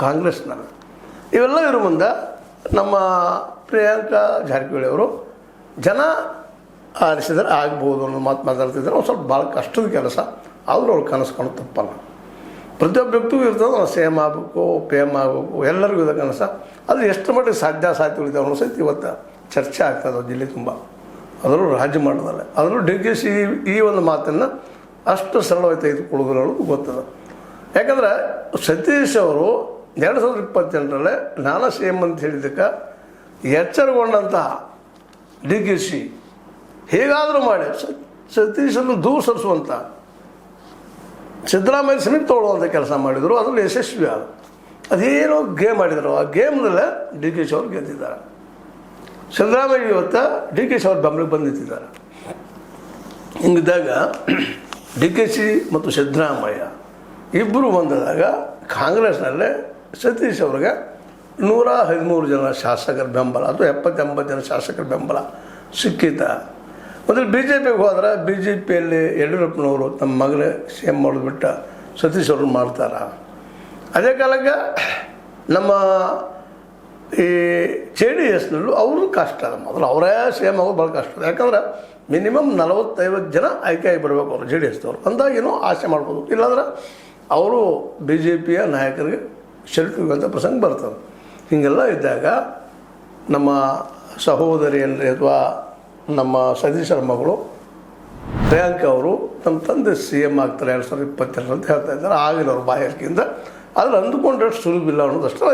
ಕಾಂಗ್ರೆಸ್ನಲ್ಲಿ. ಇವೆಲ್ಲ ಇರೋ ಮುಂದೆ ನಮ್ಮ ಪ್ರಿಯಾಂಕಾ ಜಾರಕಿಹೊಳಿ ಅವರು ಜನ ಆರಿಸಿದರೆ ಆಗ್ಬೋದು ಅನ್ನೋ ಮಾತು ಮಾತಾಡ್ತಿದ್ದಾರೆ. ಒಂದು ಸ್ವಲ್ಪ ಭಾಳ ಕಷ್ಟದ ಕೆಲಸ, ಆದರೂ ಅವ್ರು ಕನಸ್ಕೊಂಡು ತಪ್ಪಲ್ಲ. ಪ್ರತಿಯೊಬ್ಬ ವ್ಯಕ್ತಿಗೂ ಇರ್ತದೆ, ನಾವು ಸೇಮ್ ಆಗಬೇಕು, ಪೇಮ್ ಆಗಬೇಕು, ಎಲ್ಲರಿಗೂ ಇದೆ ಕನಸ. ಅದು ಎಷ್ಟು ಮಟ್ಟಿಗೆ ಸಾಧ್ಯತೆಗಳಿದ್ದಾವೆ ಅನ್ನೋ ಸಹಿತ ಇವತ್ತು ಚರ್ಚೆ ಆಗ್ತದೆ ಜಿಲ್ಲೆ ತುಂಬ, ಅದರಲ್ಲೂ ರಾಜ್ಯ ಮಾಡೋದಲ್ಲ. ಅದರಲ್ಲೂ DK ಈ ಒಂದು ಮಾತನ್ನು ಅಷ್ಟು ಸರಳವಾಗಿ ತೆಗೆದುಕೊಳ್ಳೋದು ಅನ್ನೋದು ಗೊತ್ತದ. ಯಾಕಂದ್ರೆ ಸತೀಶ್ ಅವರು 2028ರಲ್ಲಿ ನಾನಾ CM ಅಂತ ಹೇಳಿದ್ದಕ್ಕೆ ಎಚ್ಚರಗೊಂಡಂತಹ DK ಹೇಗಾದರೂ ಮಾಡಿ ಸತೀಶನ್ನು ದೂರ ಸರಿಸುವಂಥ ಸಿದ್ದರಾಮಯ್ಯ ಸಮಿತಿ ತೊಗೊಳ್ಳುವಂಥ ಕೆಲಸ ಮಾಡಿದರು. ಅದರಲ್ಲಿ ಯಶಸ್ವಿ ಆದ. ಅದೇನೋ ಗೇಮ್ ಆಡಿದರು, ಆ ಗೇಮ್ನಲ್ಲೇ DK ಅವರು ಗೆದ್ದಿದ್ದಾರೆ. ಸಿದ್ದರಾಮಯ್ಯ ಇವತ್ತು DK ಅವ್ರ ಬೆಂಬಲಕ್ಕೆ ಬಂದು ನಿಂತಿದ್ದಾರೆ. ಹಿಂಗಿದ್ದಾಗ DK ಮತ್ತು ಸಿದ್ದರಾಮಯ್ಯ ಇಬ್ಬರು ಬಂದಾಗ ಕಾಂಗ್ರೆಸ್ನಲ್ಲೇ ಸತೀಶ್ ಅವ್ರಿಗೆ 113 ಜನ ಶಾಸಕರ ಬೆಂಬಲ ಅಥವಾ 70-80 ಜನ ಶಾಸಕರ ಬೆಂಬಲ ಸಿಕ್ಕಿತ. ಮೊದಲು BJPಗೆ ಹೋದ್ರೆ BJPಯಲ್ಲಿ ಯಡಿಯೂರಪ್ಪನವರು ತಮ್ಮ ಮಗನೇ CM ಮಾಡಿದ್ಬಿಟ್ಟು ಸತೀಶ್ ಅವ್ರನ್ನ ಮಾಡ್ತಾರೆ. ಅದೇ ಕಾಲಕ್ಕೆ ನಮ್ಮ ಈ JDSನಲ್ಲೂ ಅವ್ರದ್ದು ಕಷ್ಟ ಅದ. ಮೊದಲು ಅವರೇ CM ಆಗೋದು ಭಾಳ ಕಷ್ಟ. ಯಾಕಂದ್ರೆ ಮಿನಿಮಮ್ 40-50 ಜನ ಆಯ್ಕೆಯಾಗಿ ಬರಬೇಕು ಅವರು JDSದವ್ರು. ಅಂದಾಗೇನೋ ಆಸೆ ಮಾಡ್ಬೋದು, ಇಲ್ಲಾಂದ್ರೆ ಅವರು BJPಯ ನಾಯಕರಿಗೆ ಶೆಲ್ಟುವಂಥ ಪ್ರಸಂಗ ಬರ್ತದೆ. ಹೀಗೆಲ್ಲ ಇದ್ದಾಗ ನಮ್ಮ ಸಹೋದರಿಯನ್ರಿ ಅಥವಾ ನಮ್ಮ ಸತೀಶರ ಮಗಳು ಪ್ರಿಯಾಂಕಾ ಅವರು ನಮ್ಮ ತಂದೆ CM ಆಗ್ತಾರೆ 2022 ಅಂತ ಹೇಳ್ತಾ ಇದ್ದಾರೆ. ಆಗಿನವ್ರು ಬಾಯಾರಿಕೆಯಿಂದ. ಆದರೆ ಅಂದುಕೊಂಡಷ್ಟು ಸುಲಭಿಲ್ಲ ಅನ್ನೋದಷ್ಟು